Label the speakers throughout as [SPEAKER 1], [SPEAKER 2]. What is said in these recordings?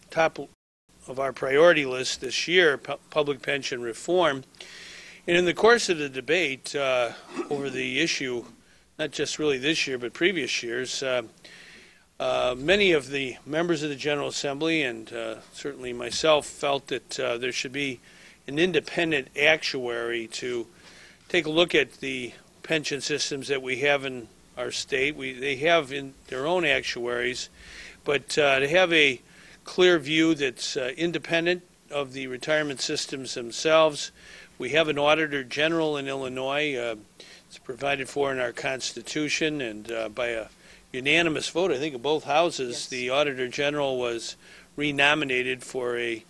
[SPEAKER 1] top of our priority list this year, public pension reform. And in the course of the debate over the issue, not just really this year but previous years, many of the members of the General Assembly and certainly myself felt that there should be an independent actuary to take a look at the pension systems that we have in our state. They have in their own actuaries, but to have a clear view that's independent of the retirement systems themselves. We have an Auditor General in Illinois. It's provided for in our Constitution, and by a unanimous vote, I think, of both houses, yes, the Auditor General was renominated for a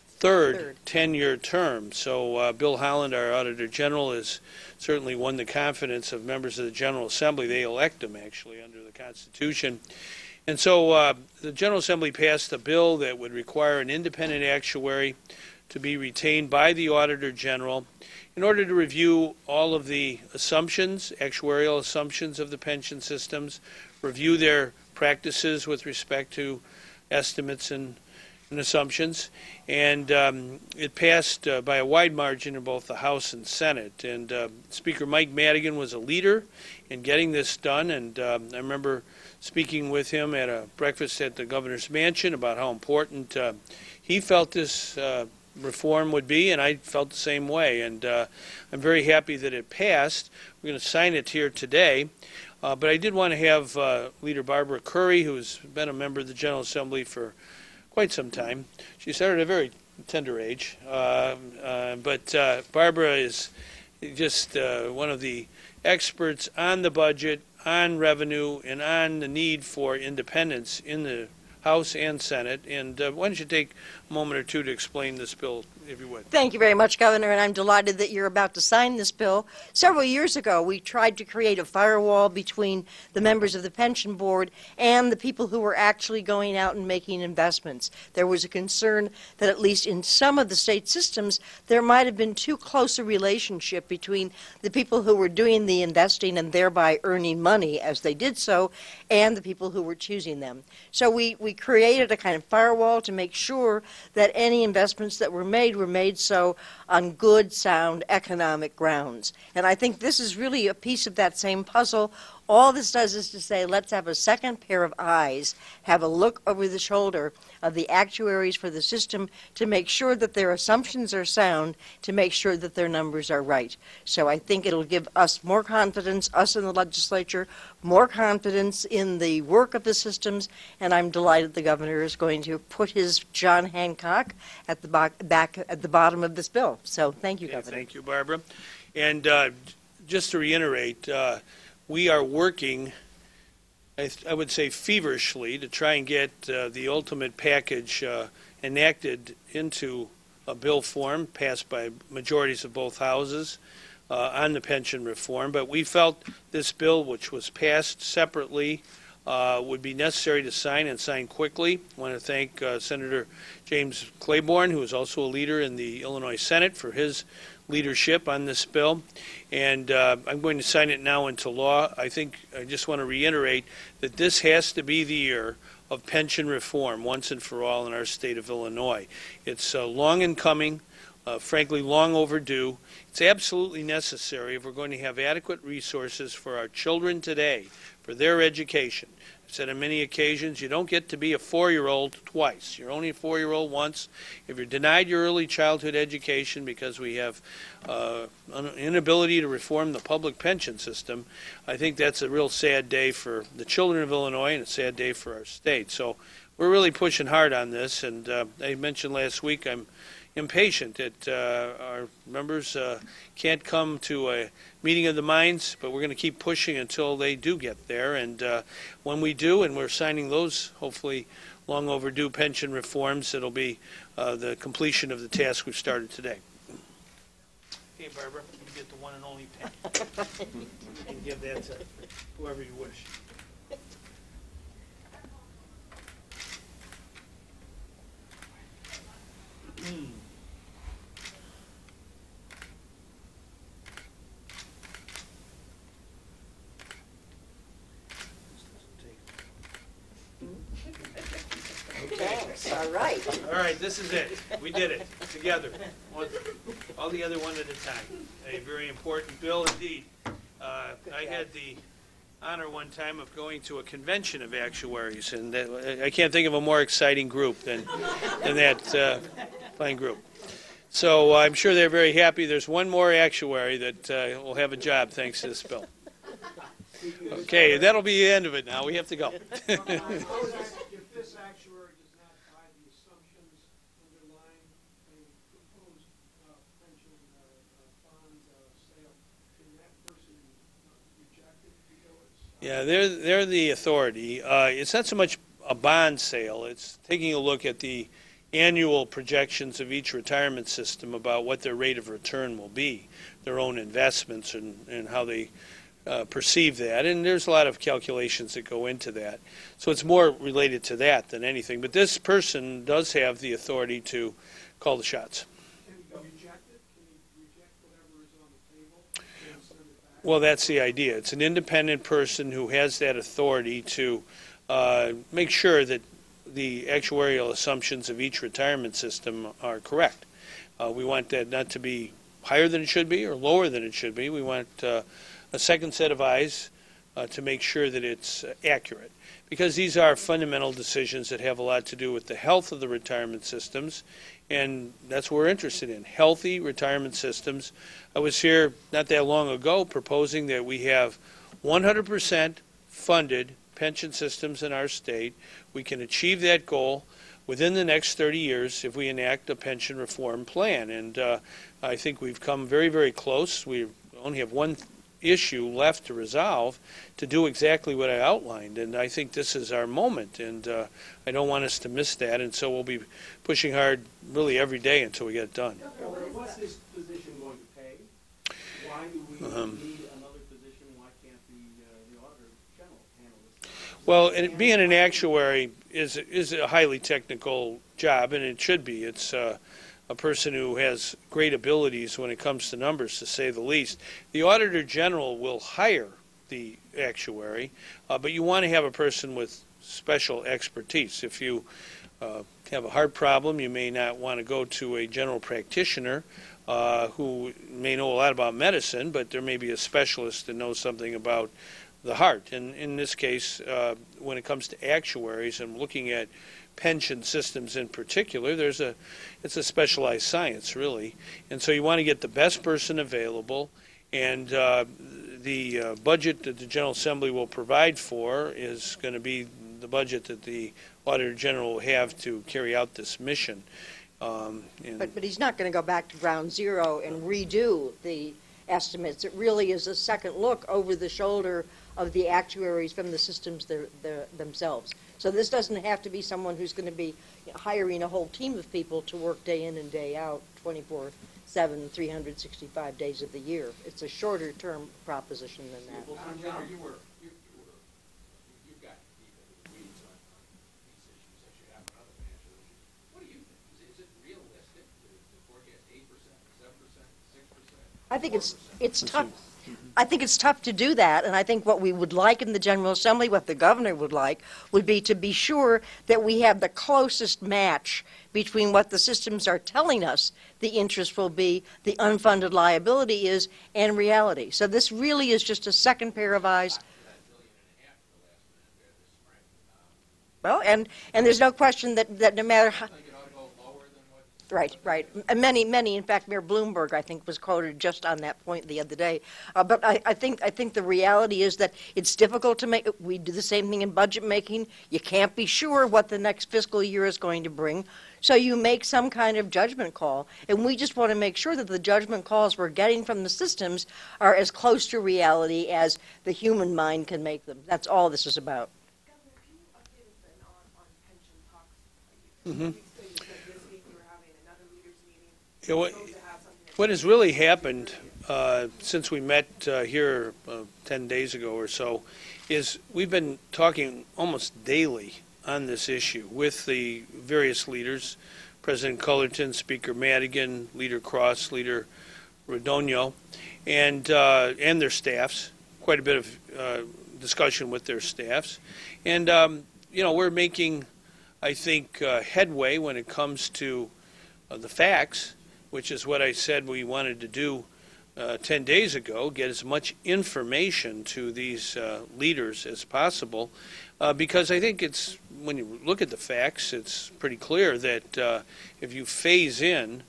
[SPEAKER 1] third 10-year term. So Bill Holland, our Auditor General, has certainly won the confidence of members of the General Assembly. They elect him, actually, under the Constitution. And so the General Assembly passed a bill that would require an independent actuary to be retained by the Auditor General in order to review all of the assumptions, actuarial assumptions of the pension systems, review their practices with respect to estimates and assumptions. And it passed by a wide margin in both the House and Senate. And Speaker Mike Madigan was a leader in getting this done. And I remember speaking with him at a breakfast at the governor's mansion about how important he felt this reform would be, and I felt the same way. And I'm very happy that it passed. We're going to sign it here today. But I did want to have Leader Barbara Curry, who's been a member of the General Assembly for quite some time. She started at a very tender age. But Barbara is just one of the experts on the budget, on revenue, and on the need for independence in the House and Senate. And why don't you take a moment or two to explain this bill, if you would.
[SPEAKER 2] Thank you very much, Governor, and I'm delighted that you're about to sign this bill. Several years ago, we tried to create a firewall between the members of the pension board and the people who were actually going out and making investments. There was a concern that at least in some of the state systems, there might have been too close a relationship between the people who were doing the investing and thereby earning money as they did so, and the people who were choosing them. So we created a kind of firewall to make sure that any investments that were made so on good, sound economic grounds. And I think this is really a piece of that same puzzle. All this does is to say, let's have a second pair of eyes, have a look over the shoulder of the actuaries for the system to make sure that their assumptions are sound, to make sure that their numbers are right. So I think it'll give us more confidence, us in the legislature, more confidence in the work of the systems, and I'm delighted the governor is going to put his John Hancock at the back at the bottom of this bill. So thank you, Governor.
[SPEAKER 1] Thank you, Barbara. And just to reiterate, we are working, I would say feverishly, to try and get the ultimate package enacted into a bill form passed by majorities of both houses on the pension reform. But we felt this bill, which was passed separately, would be necessary to sign and sign quickly. I want to thank Senator James Claiborne, who is also a leader in the Illinois Senate, for his leadership on this bill, and I'm going to sign it now into law. I just want to reiterate that this has to be the year of pension reform once and for all in our state of Illinois. It's long in coming, frankly long overdue. It's absolutely necessary if we're going to have adequate resources for our children today, for their education. I've said on many occasions, you don't get to be a 4-year-old twice. You're only a 4-year-old once. If you're denied your early childhood education because we have an inability to reform the public pension system, I think that's a real sad day for the children of Illinois and a sad day for our state. So we're really pushing hard on this, and I mentioned last week I'm impatient that our members can't come to a meeting of the minds, but we're going to keep pushing until they do get there. And when we do, and we're signing those hopefully long overdue pension reforms, it'll be the completion of the task we've started today. Okay, Barbara, you get the one and only pen. And give that to whoever you wish.
[SPEAKER 2] Thanks. All right.
[SPEAKER 1] All right, this is it. We did it together. All the other one at a time. A very important bill indeed. I had the honor one time of going to a convention of actuaries, and I can't think of a more exciting group than that fine group. So I'm sure they're very happy. There's one more actuary that will have a job thanks to this bill. Okay, that'll be the end of it now. We have to go.
[SPEAKER 3] If this actuary does not buy the assumptions underlying a proposed pension bond sale, can that person reject it?
[SPEAKER 1] Yeah, they're the authority. It's not so much a bond sale. It's taking a look at the annual projections of each retirement system about what their rate of return will be, their own investments and how they perceive that. And there's a lot of calculations that go into that. So it's more related to that than anything. But this person does have the authority to call the shots.
[SPEAKER 3] Can he reject it? Can he reject whatever is on the table and send it back?
[SPEAKER 1] Well, that's the idea. It's an independent person who has that authority to make sure that the actuarial assumptions of each retirement system are correct. We want that not to be higher than it should be or lower than it should be. We want a second set of eyes to make sure that it's accurate. Because these are fundamental decisions that have a lot to do with the health of the retirement systems, and that's what we're interested in, healthy retirement systems. I was here not that long ago proposing that we have 100% funded pension systems in our state. We can achieve that goal within the next 30 years if we enact a pension reform plan. And I think we've come very, very close. We only have one issue left to resolve to do exactly what I outlined. And I think this is our moment. And I don't want us to miss that. And so we'll be pushing hard really every day until we get it done.
[SPEAKER 4] What's this position going to pay? Why do we need another position? Why can't the auditor general handle this?
[SPEAKER 1] Well, being an actuary is a highly technical job, and it should be. It's a person who has great abilities when it comes to numbers, to say the least. The Auditor General will hire the actuary, but you want to have a person with special expertise. If you have a heart problem, you may not want to go to a general practitioner who may know a lot about medicine, but there may be a specialist that knows something about the heart. And in this case, when it comes to actuaries and looking at pension systems in particular, it's a specialized science, really. And so you want to get the best person available, and the budget that the General Assembly will provide for is going to be the budget that the Auditor General will have to carry out this mission.
[SPEAKER 2] But he's not going to go back to ground zero and redo the estimates. It really is a second look over the shoulder of the actuaries from the systems themselves. So this doesn't have to be someone who's going to be hiring a whole team of people to work day in and day out, 24/7, 365 days of the year. It's a shorter term proposition than that.
[SPEAKER 4] Well, John, you've got people with weeds on these issues as you have on other financial issues. What do you think? Is it realistic to forecast 8%, 7%, 6%?
[SPEAKER 2] I think it's tough. I think it's tough to do that, and I think what we would like in the General Assembly, what the governor would like, would be to be sure that we have the closest match between what the systems are telling us the interest will be, the unfunded liability is, and reality. So this really is just a second pair of eyes. Well, and there's no question that no matter how... Right. And many, in fact, Mayor Bloomberg, I think, was quoted just on that point the other day. But I think the reality is that it's difficult to make. We do the same thing in budget making. You can't be sure what the next fiscal year is going to bring. So you make some kind of judgment call. And we just want to make sure that the judgment calls we're getting from the systems are as close to reality as the human mind can make them. That's all this is about.
[SPEAKER 5] Governor, can you update us then on pension talks?
[SPEAKER 1] Mm-hmm. What has really happened since we met here 10 days ago or so is we've been talking almost daily on this issue with the various leaders, President Cullerton, Speaker Madigan, Leader Cross, Leader Rodonio, and their staffs, quite a bit of discussion with their staffs. And, we're making I think, headway when it comes to the facts, which is what I said we wanted to do 10 days ago, get as much information to these leaders as possible, because I think it's, when you look at the facts, it's pretty clear that if you phase in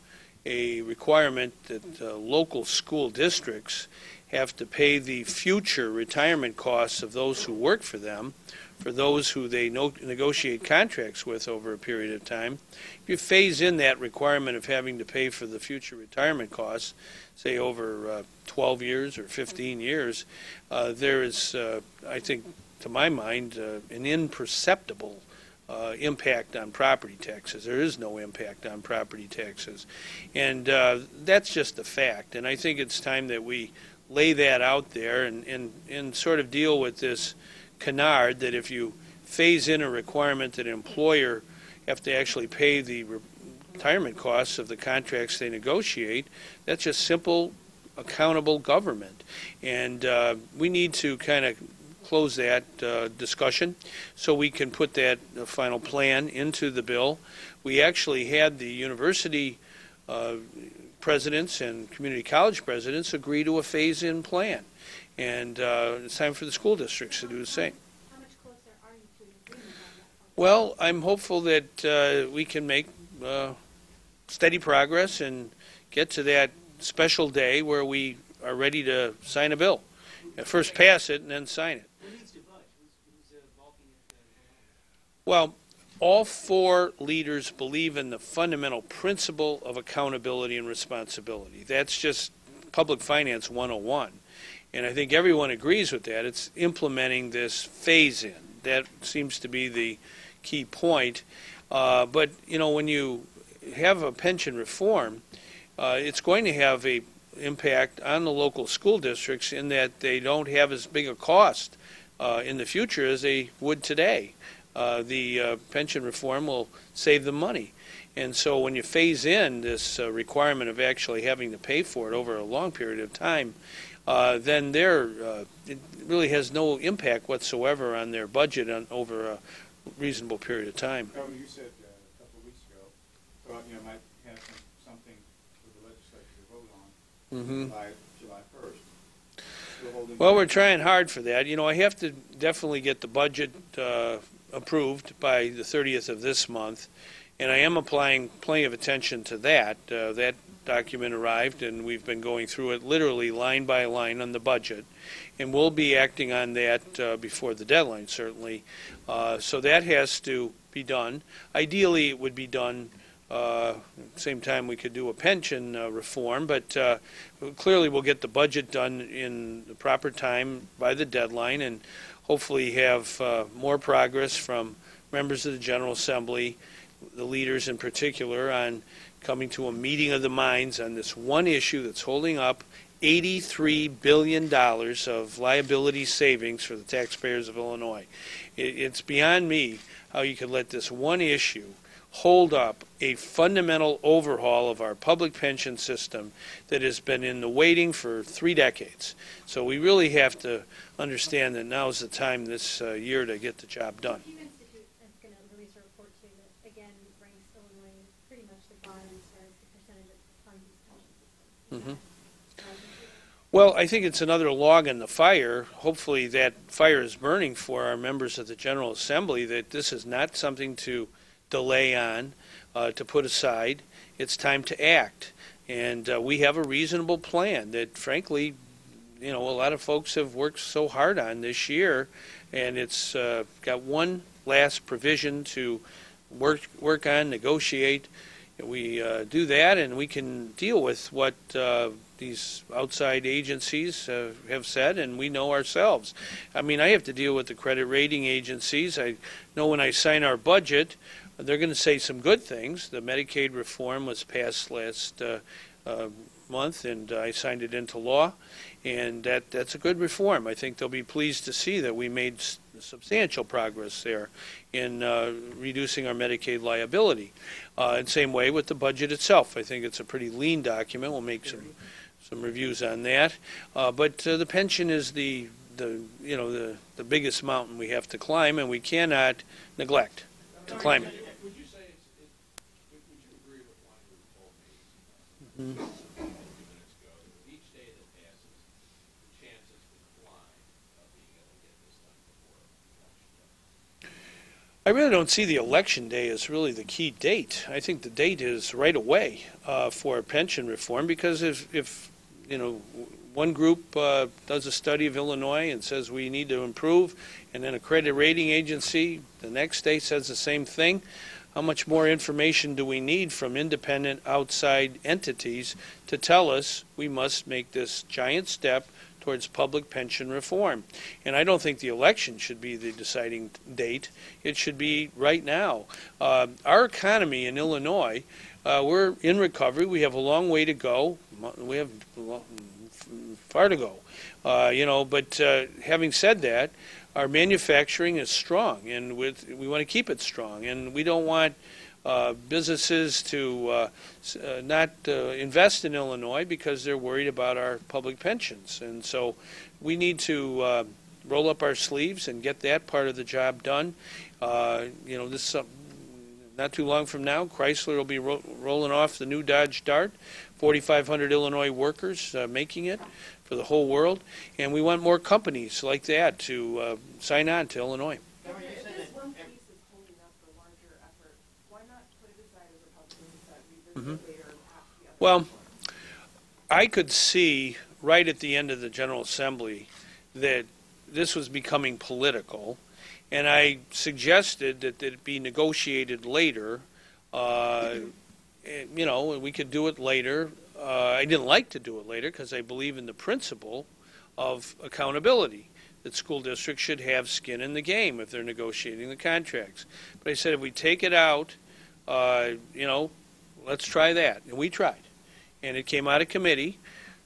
[SPEAKER 1] a requirement that local school districts have to pay the future retirement costs of those who work for them, for those who they negotiate contracts with over a period of time, if you phase in that requirement of having to pay for the future retirement costs, say over 12 years or 15 years, there is, I think, to my mind, an imperceptible impact on property taxes. There is no impact on property taxes. And that's just a fact. And I think it's time that we lay that out there and sort of deal with this canard that if you phase in a requirement that an employer have to actually pay the retirement costs of the contracts they negotiate, that's just simple, accountable government. And we need to kind of close that discussion so we can put that final plan into the bill. We actually had the university presidents and community college presidents agree to a phase-in plan. And it's time for the school districts to do the same.
[SPEAKER 5] How much closer are you to an agreement on that?
[SPEAKER 1] Well, I'm hopeful that we can make steady progress and get to that special day where we are ready to sign a bill. First pass it and then sign it.
[SPEAKER 6] Who needs to budge? Who's balking at the
[SPEAKER 1] Well, all four leaders believe in the fundamental principle of accountability and responsibility. That's just public finance 101. And I think everyone agrees with that. It's implementing this phase-in. That seems to be the key point. But, you know, when you have a pension reform, it's going to have a impact on the local school districts in that they don't have as big a cost in the future as they would today. The pension reform will save them money. And so when you phase in this requirement of actually having to pay for it over a long period of time, then it really has no impact whatsoever on their budget over a reasonable period of time.
[SPEAKER 7] Governor, you said a couple of weeks ago, thought you might have something for the legislature to vote on by July 1st. Still holding
[SPEAKER 1] Well,
[SPEAKER 7] back?
[SPEAKER 1] we're trying hard for that. You know, I have to definitely get the budget approved by the 30th of this month, and I am applying plenty of attention to that. That document arrived, and we've been going through it literally line by line on the budget, and we'll be acting on that before the deadline, certainly. So that has to be done. Ideally, it would be done same time we could do a pension reform, but clearly we'll get the budget done in the proper time by the deadline, and hopefully have more progress from members of the General Assembly, the leaders in particular, on coming to a meeting of the minds on this one issue that's holding up $83 billion of liability savings for the taxpayers of Illinois. It's beyond me how you could let this one issue hold up a fundamental overhaul of our public pension system that has been in the waiting for 3 decades. So we really have to understand that now is the time this year to get the job done.
[SPEAKER 5] Pew Institute is going to release a report too that again ranks Illinois as pretty much the bottom as far as the percentage of funded pension system.
[SPEAKER 1] Well, I think it's another log in the fire. Hopefully that fire is burning for our members of the General Assembly, that this is not something to delay on, to put aside. It's time to act. And we have a reasonable plan that, frankly, you know, a lot of folks have worked so hard on this year, and it's got one last provision to work on, negotiate. We do that, and we can deal with what these outside agencies have said, and we know ourselves. I mean, I have to deal with the credit rating agencies. I know when I sign our budget, they're going to say some good things. The Medicaid reform was passed last month, and I signed it into law, and that's a good reform. I think they'll be pleased to see that we made substantial progress there in reducing our Medicaid liability. And same way with the budget itself. I think it's a pretty lean document. We'll make some reviews on that. But the pension is the biggest mountain we have to climb, and we cannot neglect to climate.
[SPEAKER 4] Would you say would you agree with one who told me a few minutes ago that each day that passes, the chances decline of being able to get this done before election day?
[SPEAKER 1] I really don't see the election day as really the key date. I think the date is right away for pension reform, because if one group does a study of Illinois and says we need to improve, and then a credit rating agency the next day says the same thing, how much more information do we need from independent outside entities to tell us we must make this giant step towards public pension reform? And I don't think the election should be the deciding date. It should be right now. Our economy in Illinois, we're in recovery. We have a long way to go. We have far to go. But having said that, our manufacturing is strong, and we want to keep it strong. And we don't want businesses to not invest in Illinois because they're worried about our public pensions. And so we need to roll up our sleeves and get that part of the job done. This not too long from now, Chrysler will be rolling off the new Dodge Dart, 4,500 Illinois workers making it for the whole world. And we want more companies like that to sign on to Illinois.
[SPEAKER 8] If this one piece is holding up the larger effort, why not put it aside as Republicans decide, revisit it later after the other?
[SPEAKER 1] Well, I could see right at the end of the General Assembly that this was becoming political, and I suggested that it be negotiated later. We could do it later. I didn't like to do it later because I believe in the principle of accountability, that school districts should have skin in the game if they're negotiating the contracts. But I said if we take it out, let's try that. And we tried. And it came out of committee.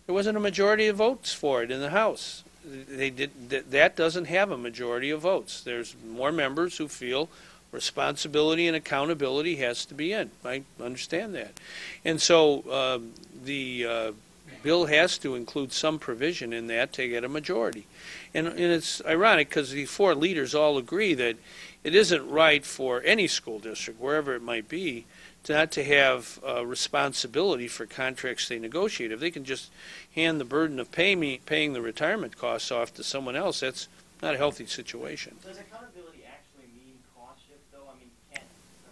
[SPEAKER 1] There wasn't a majority of votes for it in the House. That doesn't have a majority of votes. There's more members who feel responsibility and accountability has to be in. I understand that. And so the bill has to include some provision in that to get a majority. And it's ironic because the four leaders all agree that it isn't right for any school district, wherever it might be, not to have responsibility for contracts they negotiate. If they can just hand the burden of paying the retirement costs off to someone else, that's not a healthy situation.
[SPEAKER 6] Does accountability actually mean cost shift, though? I mean, can't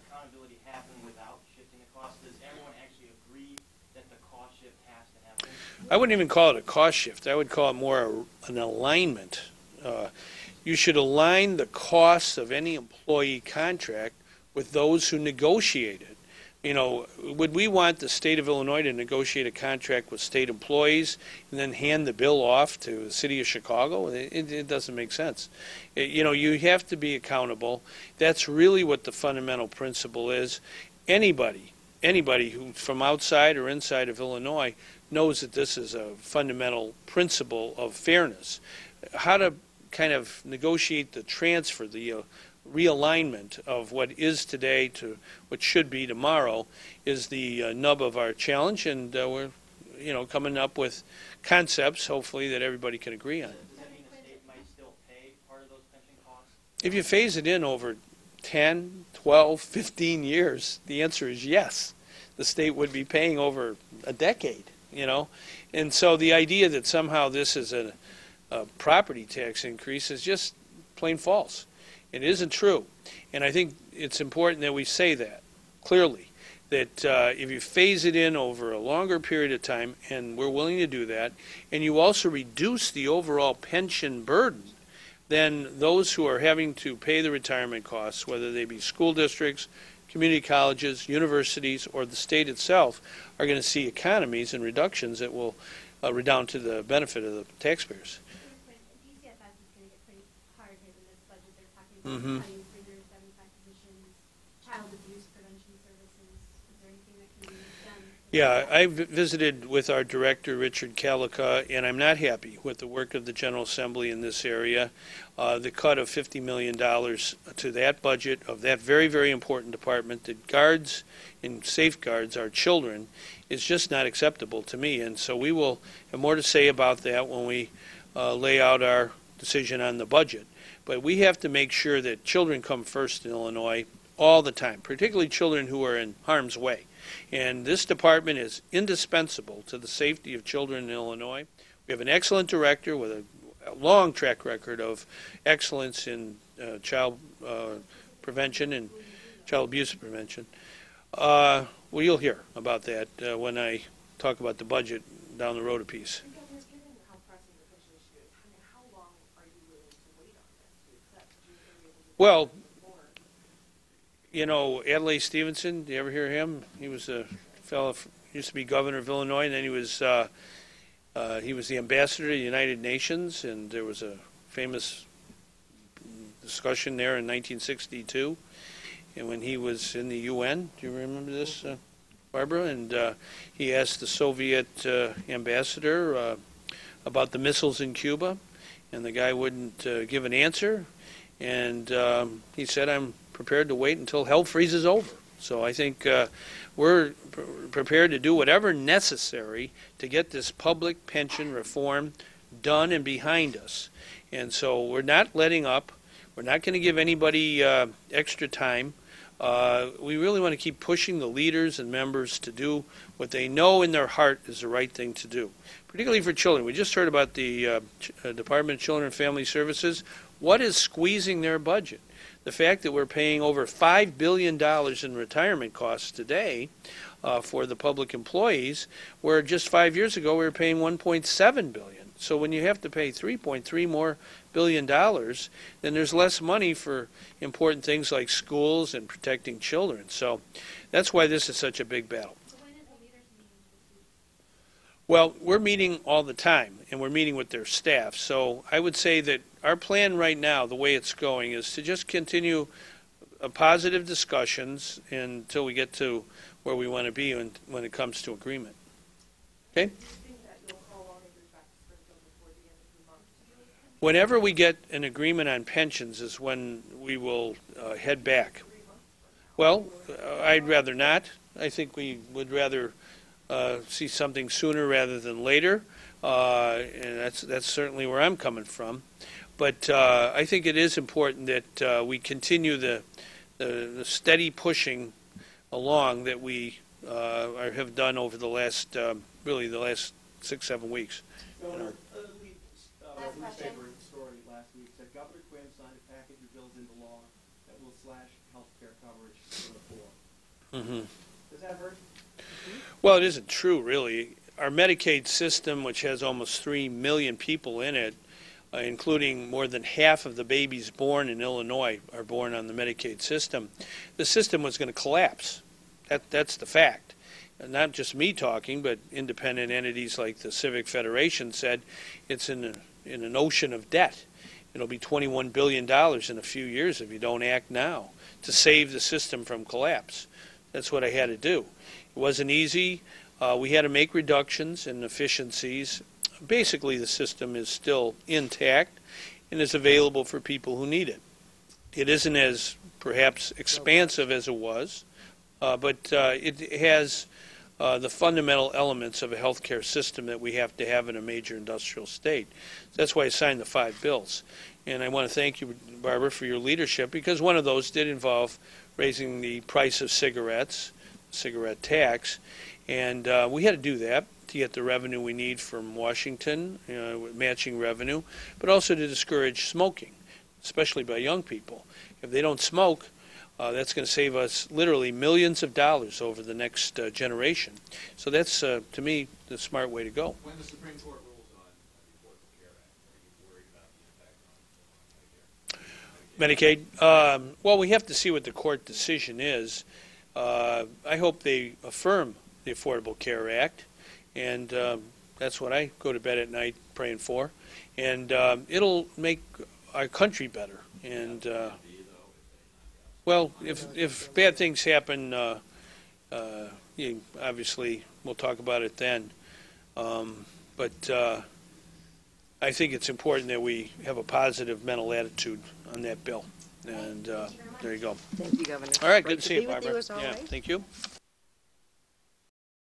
[SPEAKER 6] accountability happen without shifting the cost? Does everyone actually agree that the cost shift has to happen?
[SPEAKER 1] I wouldn't even call it a cost shift. I would call it more an alignment. You should align the costs of any employee contract with those who negotiate it. Would we want the state of Illinois to negotiate a contract with state employees and then hand the bill off to the city of Chicago? It doesn't make sense. You have to be accountable. That's really what the fundamental principle is. Anybody who from outside or inside of Illinois knows that this is a fundamental principle of fairness. How to kind of negotiate the transfer, the realignment of what is today to what should be tomorrow is the nub of our challenge, and we're coming up with concepts hopefully that everybody can agree on.
[SPEAKER 6] Does that mean the state might still pay part of those pension costs?
[SPEAKER 1] If you phase it in over 10, 12, 15 years, the answer is yes. The state would be paying over a decade, and so the idea that somehow this is a property tax increase is just plain false. It isn't true. And I think it's important that we say that clearly, that if you phase it in over a longer period of time, and we're willing to do that, and you also reduce the overall pension burden, then those who are having to pay the retirement costs, whether they be school districts, community colleges, universities, or the state itself, are going to see economies and reductions that will redound to the benefit of the taxpayers.
[SPEAKER 5] DCFS is going to get pretty hard hit in this budget. They're talking about cutting 375 positions, child abuse prevention services. Is there anything that can be done?
[SPEAKER 1] Yeah, I visited with our director, Richard Calica, and I'm not happy with the work of the General Assembly in this area. The cut of $50 million to that budget of that very, very important department that guards and safeguards our children is just not acceptable to me. And so we will have more to say about that when we lay out our decision on the budget. But we have to make sure that children come first in Illinois all the time, particularly children who are in harm's way. And this department is indispensable to the safety of children in Illinois. We have an excellent director with a long track record of excellence in child prevention and child abuse prevention. Well, you'll hear about that when I talk about the budget down the road a piece.
[SPEAKER 8] And Governor, given how pressing the pension issue is, I mean, how long are you willing to wait on this to accept June 30th?
[SPEAKER 1] Well, you know, Adlai Stevenson, do you ever hear him? He was a fellow, used to be governor of Illinois, and then he was the ambassador to the United Nations, and there was a famous discussion there in 1962, and when he was in the UN. Do you remember this, Barbara? And he asked the Soviet ambassador about the missiles in Cuba, and the guy wouldn't give an answer, and he said, "I'm prepared to wait until hell freezes over." So I think we're prepared to do whatever necessary to get this public pension reform done and behind us. And so we're not letting up. We're not going to give anybody extra time. We really want to keep pushing the leaders and members to do what they know in their heart is the right thing to do, particularly for children. We just heard about the Department of Children and Family Services. What is squeezing their budget? The fact that we're paying over $5 billion in retirement costs today for the public employees, where just 5 years ago we were paying $1.7 billion. So when you have to pay $3.3 more billion, then there's less money for important things like schools and protecting children. So that's why this is such a big battle.
[SPEAKER 5] So when is the leaders meeting this week?
[SPEAKER 1] Well, we're meeting all the time, and we're meeting with their staff. So I would say that our plan right now, the way it's going, is to just continue positive discussions until we get to where we want to be when it comes to agreement. Okay?
[SPEAKER 8] Do you think that you'll call lawmakers back to Springfield before the end of the month to do this?
[SPEAKER 1] Whenever we get an agreement on pensions is when we will head back. Well, I'd rather not. I think we would rather see something sooner rather than later, and that's certainly where I'm coming from. But I think it is important that we continue the steady pushing along that we have done over the last, really the last 6-7 weeks.
[SPEAKER 9] Governor, newspaper story last week said Governor Quinn signed a package of bills into law that will slash health care coverage for the poor.
[SPEAKER 1] Mm-hmm.
[SPEAKER 9] Does that hurt?
[SPEAKER 1] Well, it isn't true, really. Our Medicaid system, which has almost 3 million people in it, including more than half of the babies born in Illinois are born on the Medicaid system, the system was going to collapse. That's the fact. Not just me talking, but independent entities like the Civic Federation said it's in an ocean of debt. It'll be $21 billion in a few years if you don't act now to save the system from collapse. That's what I had to do. It wasn't easy. We had to make reductions in efficiencies. Basically, the system is still intact and is available for people who need it. It isn't as perhaps expansive as it was, but it has the fundamental elements of a healthcare system that we have to have in a major industrial state. That's why I signed the 5 bills. And I want to thank you, Barbara, for your leadership, because one of those did involve raising the price of cigarettes, cigarette tax, and we had to do that to get the revenue we need from Washington, matching revenue, but also to discourage smoking, especially by young people. If they don't smoke, that's going to save us literally millions of dollars over the next generation. So that's, to me, the smart way to go.
[SPEAKER 4] When the Supreme Court rules on the Affordable Care Act, are you worried about the impact on Medicare?
[SPEAKER 1] Medicaid, well, we have to see what the court decision is. I hope they affirm the Affordable Care Act, and that's what I go to bed at night praying for. And it'll make our country better. And well, if bad things happen, obviously we'll talk about it then. But I think it's important that we have a positive mental attitude on that bill. And there you go.
[SPEAKER 2] Thank you, Governor.
[SPEAKER 1] All right,
[SPEAKER 2] Great
[SPEAKER 1] good to see you,
[SPEAKER 2] be with
[SPEAKER 1] Barbara.
[SPEAKER 2] you as always.
[SPEAKER 1] Yeah, thank you.